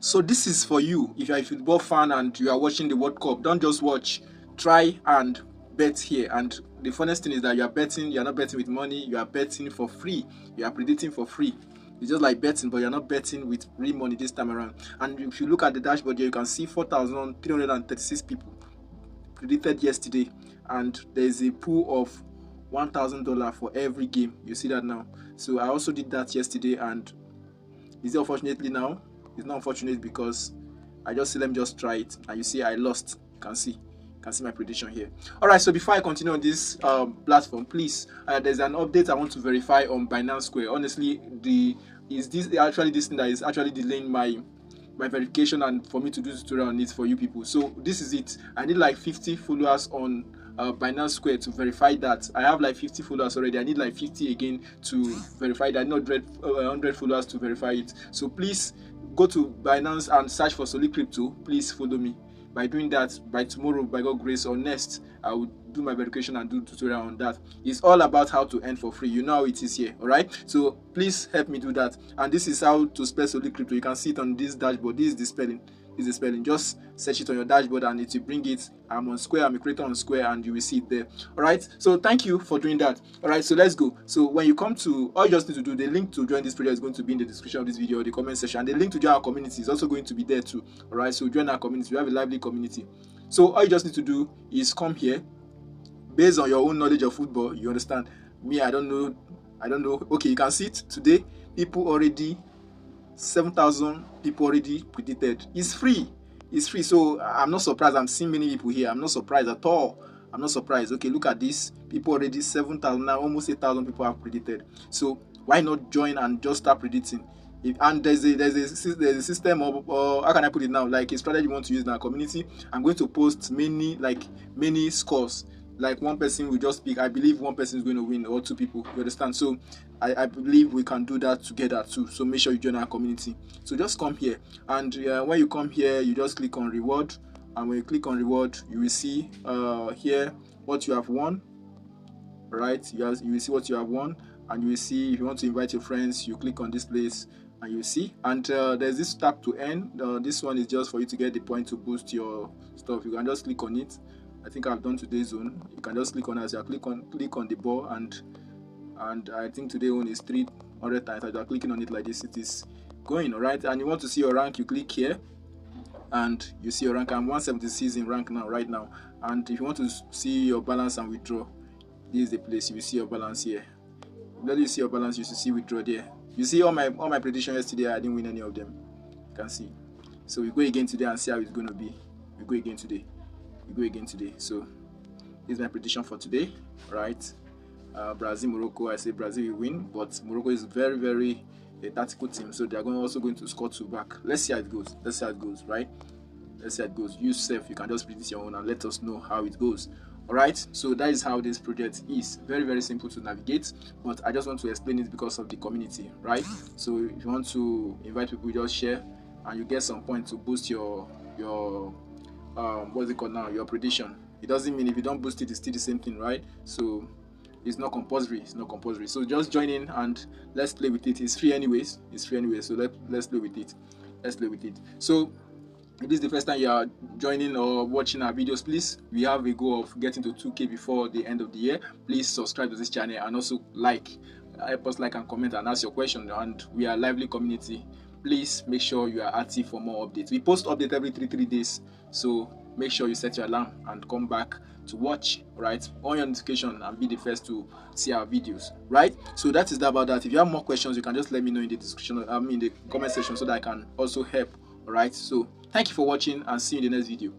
So this is for you. If you're a football fan and you are watching the World Cup, don't just watch. Try and bet here. And the funniest thing is that you are not betting with money, you are betting for free. You are predicting for free. It's just like betting, but you're not betting with real money this time around. And if you look at the dashboard here, you can see 4,336 people predicted yesterday, and there's a pool of $1,000 for every game. You see that now. So I also did that yesterday, and is it unfortunately now? It's not unfortunate because I just say let me just try it, and you see I lost. You can see my prediction here. All right, so before I continue on this platform, please, there's an update I want to verify on Binance Square. Honestly, this thing that is actually delaying my verification and for me to do tutorial on it for you people. So this is it. I need like 50 followers on Binance Square to verify that. I have like 50 followers already. I need like 50 again to verify that. I need 100 followers to verify it. So please go to Binance and search for Solid Crypto. Please follow me. By doing that, by tomorrow, by God's grace, or next, I will do my verification and do tutorial on that. It's all about how to earn for free. You know how it is here, all right? So please help me do that. And this is how to spell Solid Crypto. You can see it on this dashboard. This is the spelling. This is the spelling. Just search it on your dashboard and it will bring it. I'm on Square. I'm a creator on Square, and you will see it there. All right. So thank you for doing that. All right. So let's go. So when you come to, all you just need to do, the link to join this project is going to be in the description of this video or the comment section. And the link to join our community is also going to be there too. All right. So join our community. We have a lively community. So all you just need to do is come here. Based on your own knowledge of football, you understand. Me, I don't know. Okay, you can see it today. People already 7,000 people already predicted. It's free. So I'm not surprised. I'm seeing many people here. I'm not surprised at all. I'm not surprised. Okay, look at this. People already 7,000 now. Almost 8,000 people have predicted. So why not join and just start predicting? And there's a system of, how can I put it now? Like a strategy we want to use in our community. I'm going to post many scores. Like one person will just pick. I believe one person is going to win, or two people. You understand? So I believe we can do that together too. So make sure you join our community. So just come here, and when you come here, you just click on reward. And when you click on reward, you will see here what you have won. Right? You will see what you have won, and you will see if you want to invite your friends. You click on this place, and you see. And there's this tap to earn. This one is just for you to get the point to boost your stuff. You can just click on it. I think I've done today's zone. You can just click on as you click on the ball, and I think today's one is 300 times. As you are clicking on it like this, it is going. All right. And you want to see your rank, you click here, and you see your rank. I'm 176 in rank now, right now. And if you want to see your balance and withdraw, this is the place. You will see your balance here. When you see your balance, you should see withdraw there. You see all my predictions yesterday. I didn't win any of them. You can see. So we go again today and see how it's going to be. We go again today. So this is my prediction for today, right? Brazil, Morocco. I say Brazil will win, but Morocco is very, very a tactical team, so they are also going to score 2 back. Let's see how it goes. Right? Let's see how it goes. You self, you can just predict your own and let us know how it goes. All right. So that is how this project is. Very, very simple to navigate, but I just want to explain it because of the community, right? So if you want to invite people, just share, and you get some point to boost your what's it called now, your prediction. It doesn't mean if you don't boost it, it's still the same thing, right? So it's not compulsory. So just join in and let's play with it. It's free anyways. So let's play with it. So if this is the first time you are joining or watching our videos, please, we have a goal of getting to 2K before the end of the year. Please subscribe to this channel and also help us like and comment and ask your question. And we are a lively community. Please make sure you are active for more updates. We post updates every 3 days, so make sure you set your alarm and come back to watch, right, on your notification and be the first to see our videos, right? So that is about that. If you have more questions, you can just let me know in the description, in the comment section, so that I can also help. All right, so thank you for watching and see you in the next video.